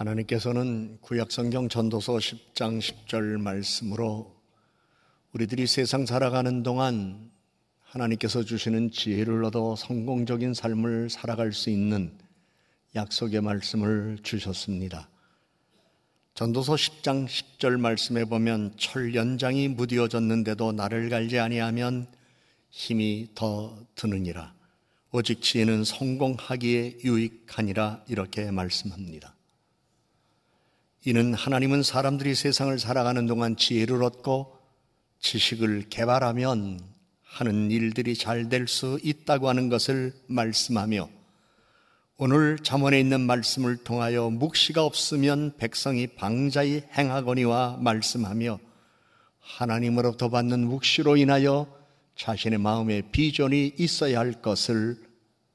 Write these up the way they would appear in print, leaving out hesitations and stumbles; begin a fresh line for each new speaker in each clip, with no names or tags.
하나님께서는 구약성경 전도서 10장 10절 말씀으로 우리들이 세상 살아가는 동안 하나님께서 주시는 지혜를 얻어 성공적인 삶을 살아갈 수 있는 약속의 말씀을 주셨습니다. 전도서 10장 10절 말씀에 보면 철 연장이 무디어졌는데도 나를 갈지 아니하면 힘이 더 드느니라. 오직 지혜는 성공하기에 유익하니라, 이렇게 말씀합니다. 이는 하나님은 사람들이 세상을 살아가는 동안 지혜를 얻고 지식을 개발하면 하는 일들이 잘 될 수 있다고 하는 것을 말씀하며, 오늘 잠언에 있는 말씀을 통하여 묵시가 없으면 백성이 방자히 행하거니와 말씀하며, 하나님으로부터 받는 묵시로 인하여 자신의 마음에 비전이 있어야 할 것을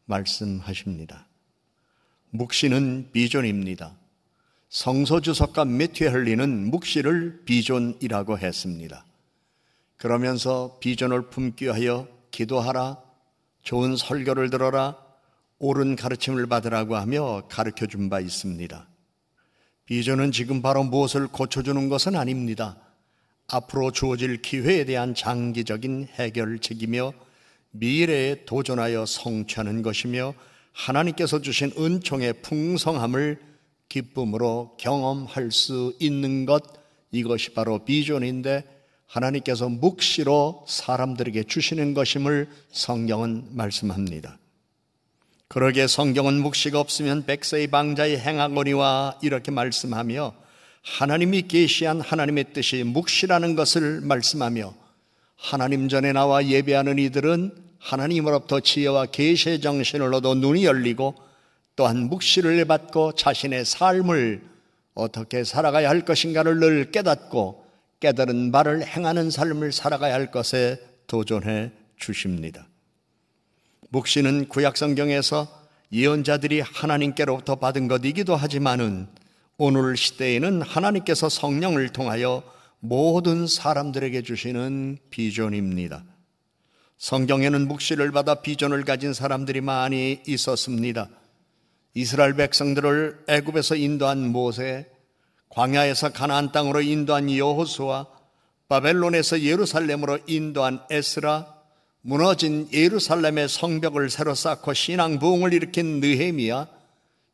말씀하십니다. 묵시는 비전입니다. 성서주석가 매튜 헨리는 묵시를 비전이라고 했습니다. 그러면서 비전을 품기 위하여 기도하라, 좋은 설교를 들어라, 옳은 가르침을 받으라고 하며 가르쳐 준 바 있습니다. 비전은 지금 바로 무엇을 고쳐주는 것은 아닙니다. 앞으로 주어질 기회에 대한 장기적인 해결책이며 미래에 도전하여 성취하는 것이며 하나님께서 주신 은총의 풍성함을 기쁨으로 경험할 수 있는 것, 이것이 바로 비전인데 하나님께서 묵시로 사람들에게 주시는 것임을 성경은 말씀합니다. 그러기에 성경은 묵시가 없으면 백세의 방자히 행하거니와 이렇게 말씀하며, 하나님이 계시한 하나님의 뜻이 묵시라는 것을 말씀하며, 하나님 전에 나와 예배하는 이들은 하나님으로부터 지혜와 계시의 정신을 얻어 눈이 열리고 또한 묵시를 받고 자신의 삶을 어떻게 살아가야 할 것인가를 늘 깨닫고 깨달은 바를 행하는 삶을 살아가야 할 것에 도전해 주십니다. 묵시는 구약성경에서 예언자들이 하나님께로부터 받은 것이기도 하지만은 오늘 시대에는 하나님께서 성령을 통하여 모든 사람들에게 주시는 비전입니다. 성경에는 묵시를 받아 비전을 가진 사람들이 많이 있었습니다. 이스라엘 백성들을 애굽에서 인도한 모세, 광야에서 가나안 땅으로 인도한 여호수아, 바벨론에서 예루살렘으로 인도한 에스라, 무너진 예루살렘의 성벽을 새로 쌓고 신앙 부흥을 일으킨 느헤미야,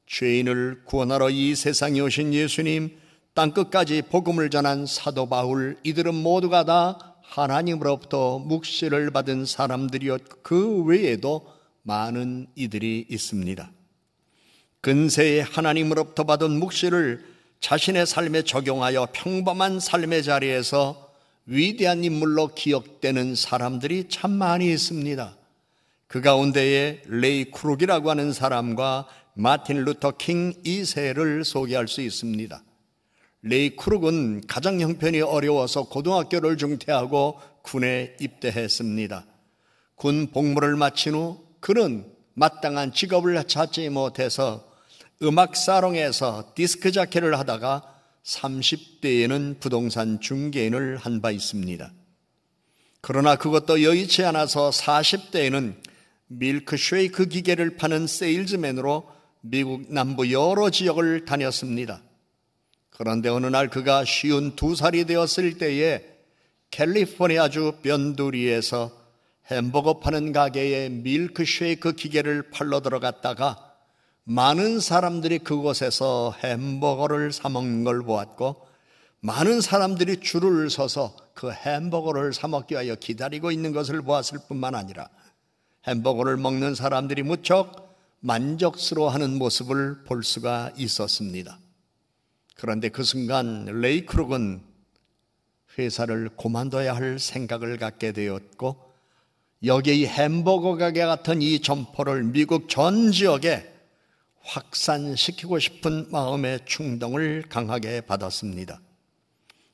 죄인을 구원하러 이 세상에 오신 예수님, 땅끝까지 복음을 전한 사도 바울, 이들은 모두가 다 하나님으로부터 묵시를 받은 사람들이었고 그 외에도 많은 이들이 있습니다. 근세에 하나님으로부터 받은 묵시를 자신의 삶에 적용하여 평범한 삶의 자리에서 위대한 인물로 기억되는 사람들이 참 많이 있습니다. 그 가운데에 레이 크룩이라고 하는 사람과 마틴 루터 킹 2세를 소개할 수 있습니다. 레이 크룩은 가정 형편이 어려워서 고등학교를 중퇴하고 군에 입대했습니다. 군 복무를 마친 후 그는 마땅한 직업을 찾지 못해서 음악 사롱에서 디스크 자켓을 하다가 30대에는 부동산 중개인을 한 바 있습니다. 그러나 그것도 여의치 않아서 40대에는 밀크쉐이크 기계를 파는 세일즈맨으로 미국 남부 여러 지역을 다녔습니다. 그런데 어느 날 그가 52살이 되었을 때에 캘리포니아주 변두리에서 햄버거 파는 가게에 밀크쉐이크 기계를 팔러 들어갔다가 많은 사람들이 그곳에서 햄버거를 사 먹는 걸 보았고, 많은 사람들이 줄을 서서 그 햄버거를 사 먹기 위하여 기다리고 있는 것을 보았을 뿐만 아니라 햄버거를 먹는 사람들이 무척 만족스러워하는 모습을 볼 수가 있었습니다. 그런데 그 순간 레이 크룩은 회사를 그만둬야 할 생각을 갖게 되었고, 여기에 이 햄버거 가게 같은 이 점포를 미국 전 지역에 확산시키고 싶은 마음의 충동을 강하게 받았습니다.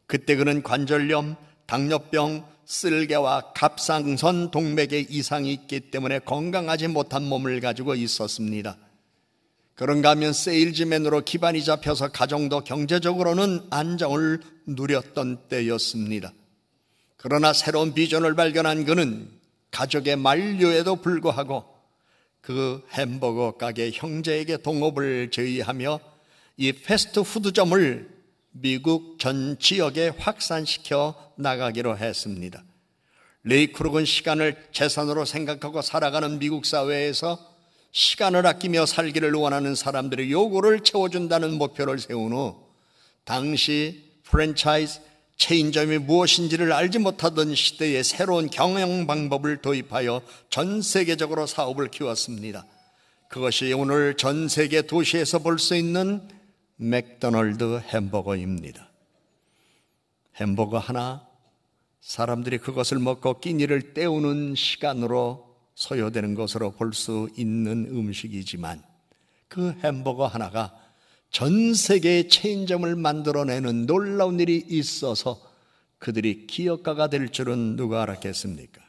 그때 그는 관절염, 당뇨병, 쓸개와 갑상선 동맥에 이상이 있기 때문에 건강하지 못한 몸을 가지고 있었습니다. 그런가 하면 세일즈맨으로 기반이 잡혀서 가정도 경제적으로는 안정을 누렸던 때였습니다. 그러나 새로운 비전을 발견한 그는 가족의 만류에도 불구하고 그 햄버거 가게 형제에게 동업을 제의하며 이 패스트푸드점을 미국 전 지역에 확산시켜 나가기로 했습니다. 레이 크룩은 시간을 재산으로 생각하고 살아가는 미국 사회에서 시간을 아끼며 살기를 원하는 사람들의 요구를 채워준다는 목표를 세운 후 당시 프랜차이즈 체인점이 무엇인지를 알지 못하던 시대에 새로운 경영 방법을 도입하여 전 세계적으로 사업을 키웠습니다. 그것이 오늘 전 세계 도시에서 볼 수 있는 맥도날드 햄버거입니다. 햄버거 하나, 사람들이 그것을 먹고 끼니를 때우는 시간으로 소요되는 것으로 볼 수 있는 음식이지만 그 햄버거 하나가 전 세계의 체인점을 만들어내는 놀라운 일이 있어서 그들이 기업가가 될 줄은 누가 알았겠습니까?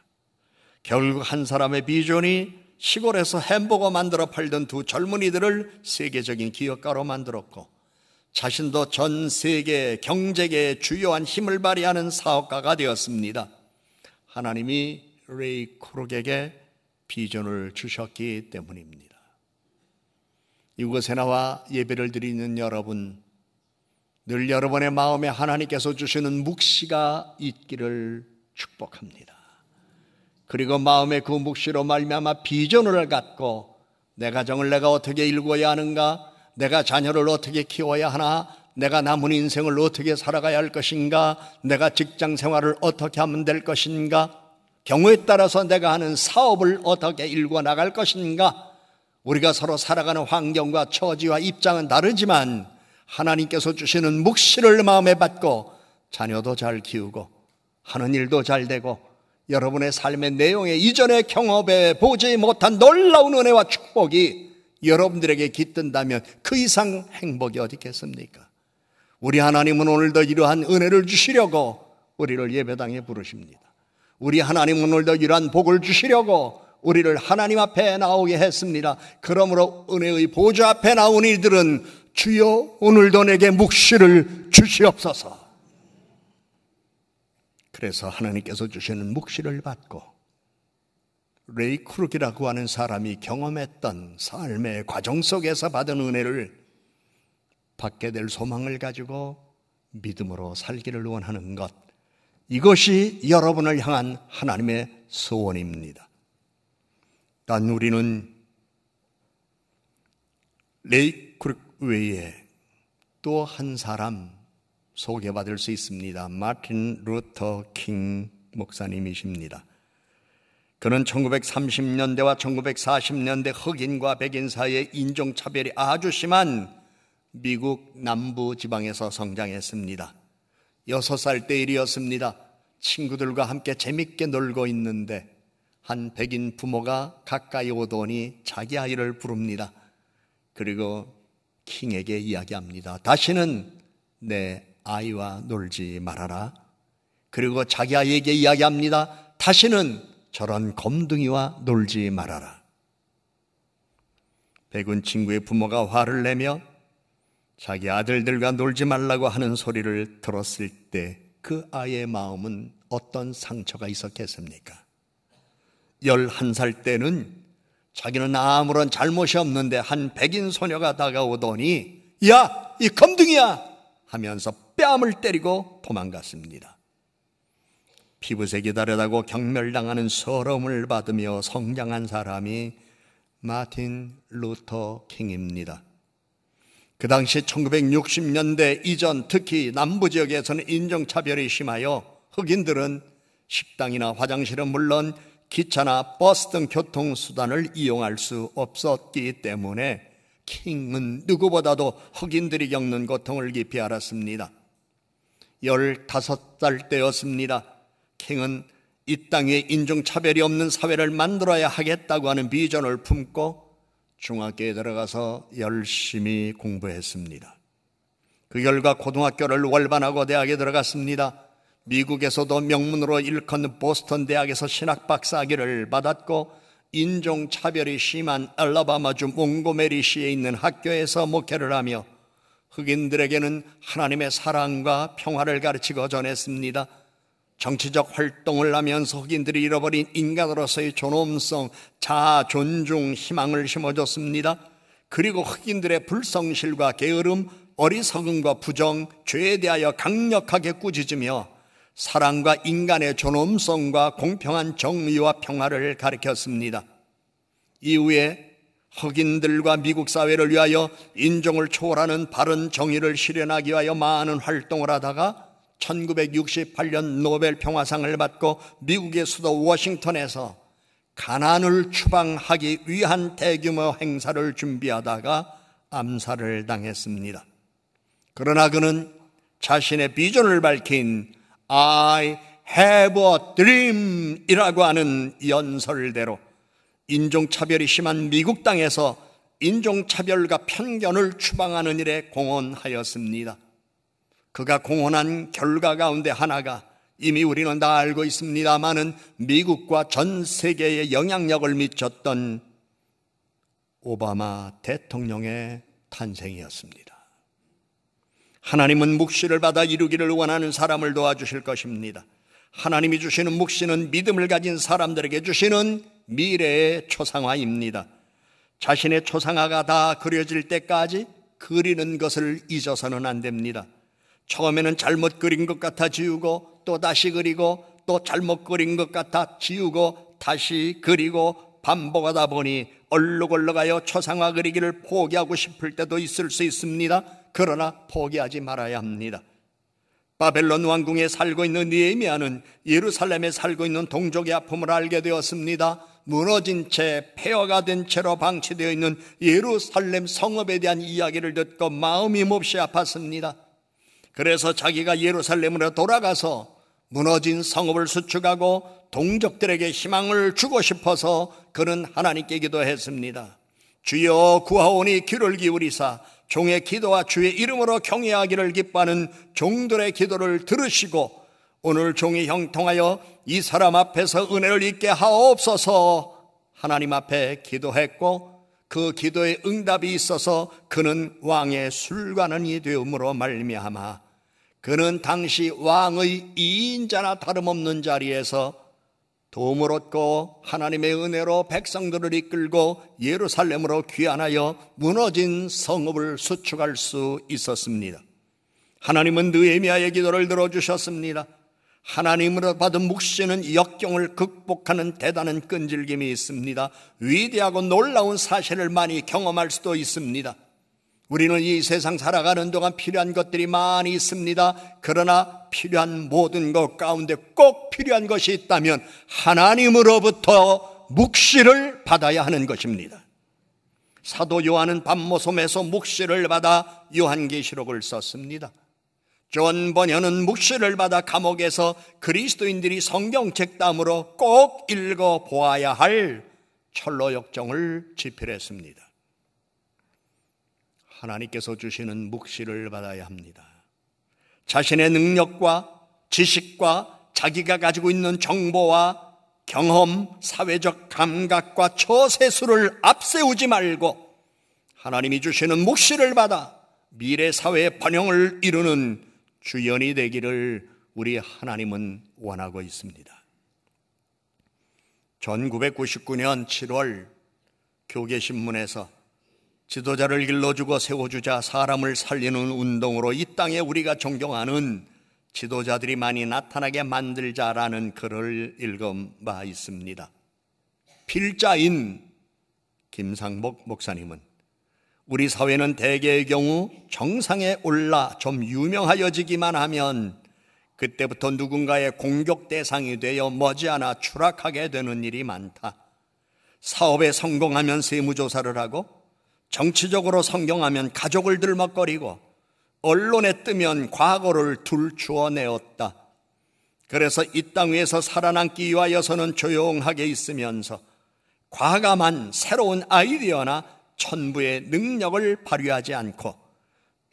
결국 한 사람의 비전이 시골에서 햄버거 만들어 팔던 두 젊은이들을 세계적인 기업가로 만들었고 자신도 전 세계 경제계의 주요한 힘을 발휘하는 사업가가 되었습니다. 하나님이 레이 크룩에게 비전을 주셨기 때문입니다. 이곳에 나와 예배를 드리는 여러분, 늘 여러분의 마음에 하나님께서 주시는 묵시가 있기를 축복합니다. 그리고 마음의 그 묵시로 말미암아 비전을 갖고 내 가정을 내가 어떻게 일궈야 하는가, 내가 자녀를 어떻게 키워야 하나, 내가 남은 인생을 어떻게 살아가야 할 것인가, 내가 직장 생활을 어떻게 하면 될 것인가, 경우에 따라서 내가 하는 사업을 어떻게 일궈 나갈 것인가. 우리가 서로 살아가는 환경과 처지와 입장은 다르지만 하나님께서 주시는 묵시를 마음에 받고 자녀도 잘 키우고 하는 일도 잘 되고 여러분의 삶의 내용에 이전의 경험에 보지 못한 놀라운 은혜와 축복이 여러분들에게 깃든다면 그 이상 행복이 어디 있겠습니까? 우리 하나님은 오늘도 이러한 은혜를 주시려고 우리를 예배당에 부르십니다. 우리 하나님은 오늘도 이러한 복을 주시려고 우리를 하나님 앞에 나오게 했습니다. 그러므로 은혜의 보좌 앞에 나온 이들은 주여 오늘도 내게 묵시를 주시옵소서. 그래서 하나님께서 주시는 묵시를 받고 레이 크룩이라고 하는 사람이 경험했던 삶의 과정 속에서 받은 은혜를 받게 될 소망을 가지고 믿음으로 살기를 원하는 것, 이것이 여러분을 향한 하나님의 소원입니다. 단 우리는 레이 크룩 외에 또 한 사람 소개받을 수 있습니다. 마틴 루터 킹 목사님이십니다. 그는 1930년대와 1940년대 흑인과 백인 사이의 인종차별이 아주 심한 미국 남부 지방에서 성장했습니다. 6살 때 일이었습니다. 친구들과 함께 재밌게 놀고 있는데 한 백인 부모가 가까이 오더니 자기 아이를 부릅니다. 그리고 킹에게 이야기합니다. 다시는 내 아이와 놀지 말아라. 그리고 자기 아이에게 이야기합니다. 다시는 저런 검둥이와 놀지 말아라. 백인 친구의 부모가 화를 내며 자기 아들들과 놀지 말라고 하는 소리를 들었을 때 그 아이의 마음은 어떤 상처가 있었겠습니까? 11살 때는 자기는 아무런 잘못이 없는데 한 백인 소녀가 다가오더니 야, 이 검둥이야! 하면서 뺨을 때리고 도망갔습니다. 피부색이 다르다고 경멸당하는 서러움을 받으며 성장한 사람이 마틴 루터 킹입니다. 그 당시 1960년대 이전 특히 남부 지역에서는 인종차별이 심하여 흑인들은 식당이나 화장실은 물론 기차나 버스 등 교통수단을 이용할 수 없었기 때문에 킹은 누구보다도 흑인들이 겪는 고통을 깊이 알았습니다. 15살 때였습니다. 킹은 이 땅에 인종차별이 없는 사회를 만들어야 하겠다고 하는 비전을 품고 중학교에 들어가서 열심히 공부했습니다. 그 결과 고등학교를 월반하고 대학에 들어갔습니다. 미국에서도 명문으로 일컫는 보스턴 대학에서 신학 박사학위를 받았고 인종차별이 심한 알라바마주 몽고메리시에 있는 학교에서 목회를 하며 흑인들에게는 하나님의 사랑과 평화를 가르치고 전했습니다. 정치적 활동을 하면서 흑인들이 잃어버린 인간으로서의 존엄성, 자아, 존중, 희망을 심어줬습니다. 그리고 흑인들의 불성실과 게으름, 어리석음과 부정, 죄에 대하여 강력하게 꾸짖으며 사랑과 인간의 존엄성과 공평한 정의와 평화를 가르쳤습니다. 이후에 흑인들과 미국 사회를 위하여 인종을 초월하는 바른 정의를 실현하기 위하여 많은 활동을 하다가 1968년 노벨 평화상을 받고 미국의 수도 워싱턴에서 가난을 추방하기 위한 대규모 행사를 준비하다가 암살을 당했습니다. 그러나 그는 자신의 비전을 밝힌 I have a dream 이라고 하는 연설대로 인종차별이 심한 미국 땅에서 인종차별과 편견을 추방하는 일에 공헌하였습니다. 그가 공헌한 결과 가운데 하나가 이미 우리는 다 알고 있습니다마는 미국과 전 세계에 영향력을 미쳤던 오바마 대통령의 탄생이었습니다. 하나님은 묵시를 받아 이루기를 원하는 사람을 도와주실 것입니다. 하나님이 주시는 묵시는 믿음을 가진 사람들에게 주시는 미래의 초상화입니다. 자신의 초상화가 다 그려질 때까지 그리는 것을 잊어서는 안 됩니다. 처음에는 잘못 그린 것 같아 지우고 또 다시 그리고 또 잘못 그린 것 같아 지우고 다시 그리고 반복하다 보니 얼룩얼룩하여 초상화 그리기를 포기하고 싶을 때도 있을 수 있습니다. 그러나 포기하지 말아야 합니다. 바벨론 왕궁에 살고 있는 느헤미야는 예루살렘에 살고 있는 동족의 아픔을 알게 되었습니다. 무너진 채 폐허가 된 채로 방치되어 있는 예루살렘 성읍에 대한 이야기를 듣고 마음이 몹시 아팠습니다. 그래서 자기가 예루살렘으로 돌아가서 무너진 성읍을 수축하고 동족들에게 희망을 주고 싶어서 그는 하나님께 기도했습니다. 주여 구하오니 귀를 기울이사 종의 기도와 주의 이름으로 경외하기를 기뻐하는 종들의 기도를 들으시고 오늘 종이 형통하여 이 사람 앞에서 은혜를 입게 하옵소서 하나님 앞에 기도했고 그 기도에 응답이 있어서 그는 왕의 술관원이 되음으로 말미암아 그는 당시 왕의 2인자나 다름없는 자리에서 도움을 얻고 하나님의 은혜로 백성들을 이끌고 예루살렘으로 귀환하여 무너진 성읍을 수축할 수 있었습니다. 하나님은 느헤미야의 기도를 들어주셨습니다. 하나님으로 받은 묵시는 역경을 극복하는 대단한 끈질김이 있습니다. 위대하고 놀라운 사실을 많이 경험할 수도 있습니다. 우리는 이 세상 살아가는 동안 필요한 것들이 많이 있습니다. 그러나 필요한 모든 것 가운데 꼭 필요한 것이 있다면 하나님으로부터 묵시를 받아야 하는 것입니다. 사도 요한은 밤모섬에서 묵시를 받아 요한계시록을 썼습니다. 존 번연은 묵시를 받아 감옥에서 그리스도인들이 성경책 다음으로 꼭 읽어보아야 할 철로역정을 집필했습니다. 하나님께서 주시는 묵시를 받아야 합니다. 자신의 능력과 지식과 자기가 가지고 있는 정보와 경험, 사회적 감각과 처세술을 앞세우지 말고 하나님이 주시는 묵시를 받아 미래 사회의 번영을 이루는 주연이 되기를 우리 하나님은 원하고 있습니다. 1999년 7월 교계신문에서 지도자를 길러주고 세워주자 사람을 살리는 운동으로 이 땅에 우리가 존경하는 지도자들이 많이 나타나게 만들자라는 글을 읽은 바 있습니다. 필자인 김상복 목사님은 우리 사회는 대개의 경우 정상에 올라 좀 유명하여지기만 하면 그때부터 누군가의 공격 대상이 되어 머지않아 추락하게 되는 일이 많다. 사업에 성공하면 세무조사를 하고 정치적으로 성공하면 가족을 들먹거리고 언론에 뜨면 과거를 둘주어내었다. 그래서 이 땅 위에서 살아남기 위하여서는 조용하게 있으면서 과감한 새로운 아이디어나 천부의 능력을 발휘하지 않고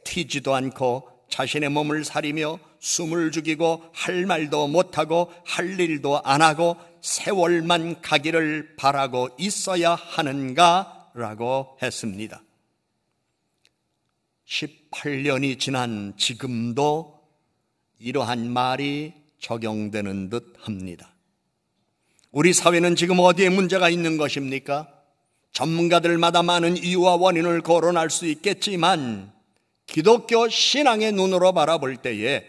튀지도 않고 자신의 몸을 사리며 숨을 죽이고 할 말도 못하고 할 일도 안 하고 세월만 가기를 바라고 있어야 하는가? 라고 했습니다. 18년이 지난 지금도 이러한 말이 적용되는 듯 합니다. 우리 사회는 지금 어디에 문제가 있는 것입니까? 전문가들마다 많은 이유와 원인을 거론할 수 있겠지만 기독교 신앙의 눈으로 바라볼 때에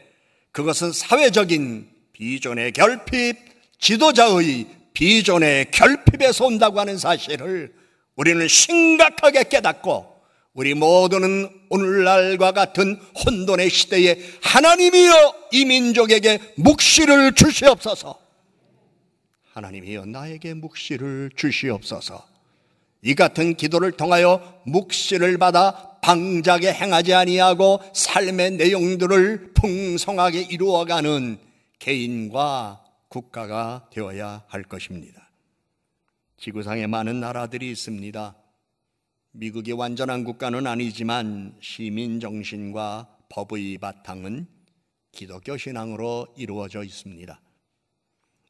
그것은 사회적인 비전의 결핍, 지도자의 비전의 결핍에서 온다고 하는 사실을 우리는 심각하게 깨닫고, 우리 모두는 오늘날과 같은 혼돈의 시대에 하나님이여 이 민족에게 묵시를 주시옵소서, 하나님이여 나에게 묵시를 주시옵소서, 이 같은 기도를 통하여 묵시를 받아 방자하게 행하지 아니하고 삶의 내용들을 풍성하게 이루어가는 개인과 국가가 되어야 할 것입니다. 지구상에 많은 나라들이 있습니다. 미국이 완전한 국가는 아니지만 시민 정신과 법의 바탕은 기독교 신앙으로 이루어져 있습니다.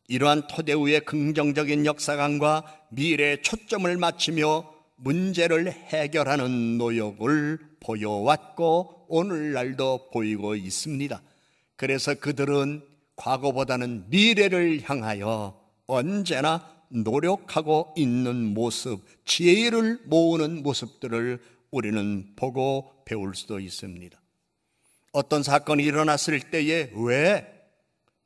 이러한 토대 위에 긍정적인 역사관과 미래에 초점을 맞추며 문제를 해결하는 노력을 보여왔고 오늘날도 보이고 있습니다. 그래서 그들은 과거보다는 미래를 향하여 언제나 노력하고 있는 모습, 지혜를 모으는 모습들을 우리는 보고 배울 수도 있습니다. 어떤 사건이 일어났을 때에 왜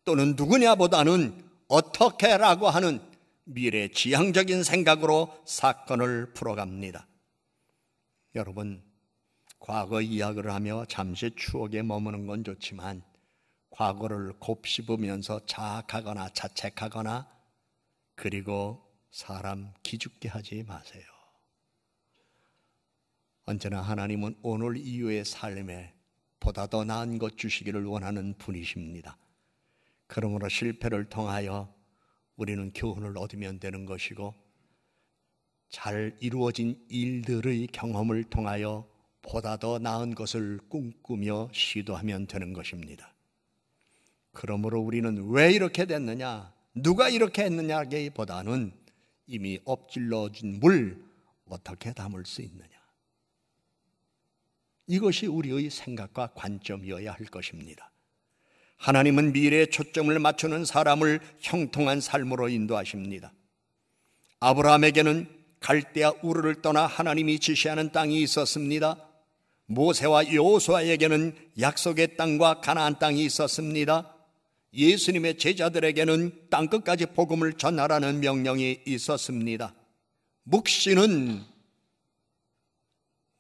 또는 누구냐보다는 어떻게라고 하는 미래 지향적인 생각으로 사건을 풀어갑니다. 여러분, 과거 이야기를 하며 잠시 추억에 머무는 건 좋지만 과거를 곱씹으면서 자학하거나 자책하거나 그리고 사람 기죽게 하지 마세요. 언제나 하나님은 오늘 이후의 삶에 보다 더 나은 것 주시기를 원하는 분이십니다. 그러므로 실패를 통하여 우리는 교훈을 얻으면 되는 것이고, 잘 이루어진 일들의 경험을 통하여 보다 더 나은 것을 꿈꾸며 시도하면 되는 것입니다. 그러므로 우리는 왜 이렇게 됐느냐, 누가 이렇게 했느냐기보다는 이미 엎질러진 물 어떻게 담을 수 있느냐, 이것이 우리의 생각과 관점이어야 할 것입니다. 하나님은 미래에 초점을 맞추는 사람을 형통한 삶으로 인도하십니다. 아브라함에게는 갈대아 우르를 떠나 하나님이 지시하는 땅이 있었습니다. 모세와 여호수아에게는 약속의 땅과 가나안 땅이 있었습니다. 예수님의 제자들에게는 땅끝까지 복음을 전하라는 명령이 있었습니다. 묵시는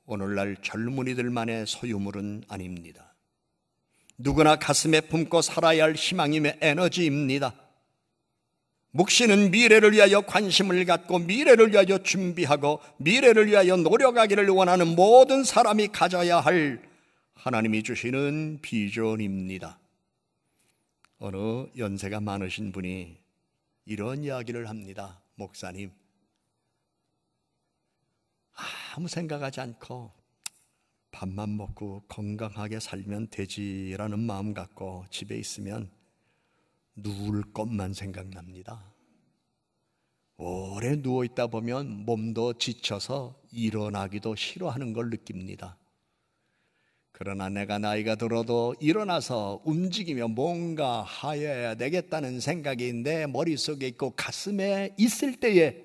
오늘날 젊은이들만의 소유물은 아닙니다. 누구나 가슴에 품고 살아야 할 희망임의 에너지입니다. 묵시는 미래를 위하여 관심을 갖고 미래를 위하여 준비하고 미래를 위하여 노력하기를 원하는 모든 사람이 가져야 할 하나님이 주시는 비전입니다. 어느 연세가 많으신 분이 이런 이야기를 합니다. 목사님, 아무 생각하지 않고 밥만 먹고 건강하게 살면 되지라는 마음 갖고 집에 있으면 누울 것만 생각납니다. 오래 누워있다 보면 몸도 지쳐서 일어나기도 싫어하는 걸 느낍니다. 그러나 내가 나이가 들어도 일어나서 움직이며 뭔가 하여야 되겠다는 생각이 내 머릿속에 있고 가슴에 있을 때에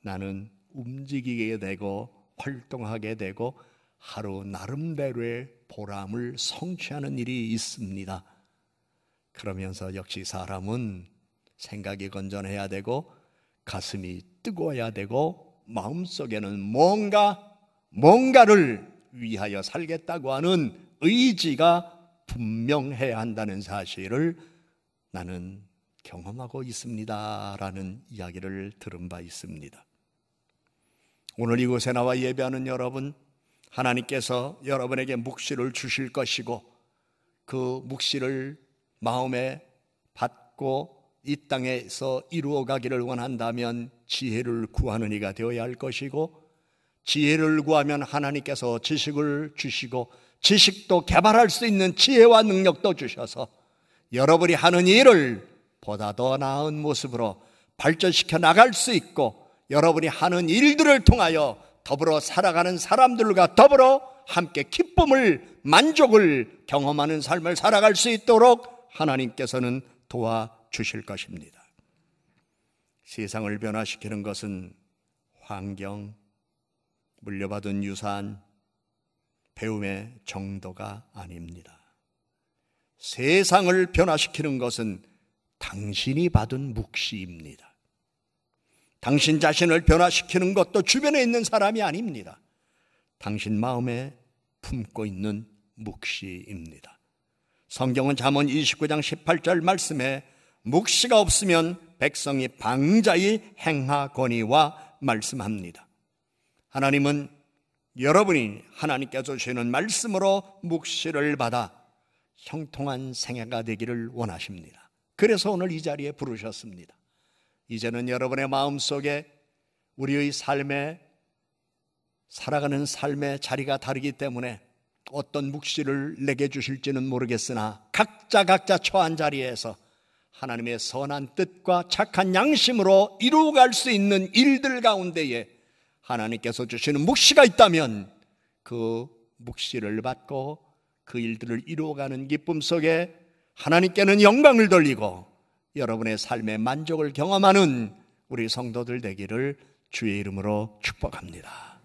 나는 움직이게 되고 활동하게 되고 하루 나름대로의 보람을 성취하는 일이 있습니다. 그러면서 역시 사람은 생각이 건전해야 되고 가슴이 뜨거워야 되고 마음속에는 뭔가를 위하여 살겠다고 하는 의지가 분명해야 한다는 사실을 나는 경험하고 있습니다라는 이야기를 들은 바 있습니다. 오늘 이곳에 나와 예배하는 여러분, 하나님께서 여러분에게 묵시를 주실 것이고 그 묵시를 마음에 받고 이 땅에서 이루어가기를 원한다면 지혜를 구하는 이가 되어야 할 것이고, 지혜를 구하면 하나님께서 지식을 주시고 지식도 개발할 수 있는 지혜와 능력도 주셔서 여러분이 하는 일을 보다 더 나은 모습으로 발전시켜 나갈 수 있고, 여러분이 하는 일들을 통하여 더불어 살아가는 사람들과 더불어 함께 기쁨을, 만족을 경험하는 삶을 살아갈 수 있도록 하나님께서는 도와주실 것입니다. 세상을 변화시키는 것은 환경, 물려받은 유산, 배움의 정도가 아닙니다. 세상을 변화시키는 것은 당신이 받은 묵시입니다. 당신 자신을 변화시키는 것도 주변에 있는 사람이 아닙니다. 당신 마음에 품고 있는 묵시입니다. 성경은 잠언 29장 18절 말씀에 묵시가 없으면 백성이 방자히 행하거니와 말씀합니다. 하나님은 여러분이 하나님께서 주시는 말씀으로 묵시를 받아 형통한 생애가 되기를 원하십니다. 그래서 오늘 이 자리에 부르셨습니다. 이제는 여러분의 마음속에 우리의 삶에 살아가는 삶의 자리가 다르기 때문에 어떤 묵시를 내게 주실지는 모르겠으나 각자 처한 자리에서 하나님의 선한 뜻과 착한 양심으로 이루어갈 수 있는 일들 가운데에 하나님께서 주시는 묵시가 있다면 그 묵시를 받고 그 일들을 이루어가는 기쁨 속에 하나님께는 영광을 돌리고 여러분의 삶의 만족을 경험하는 우리 성도들 되기를 주의 이름으로 축복합니다.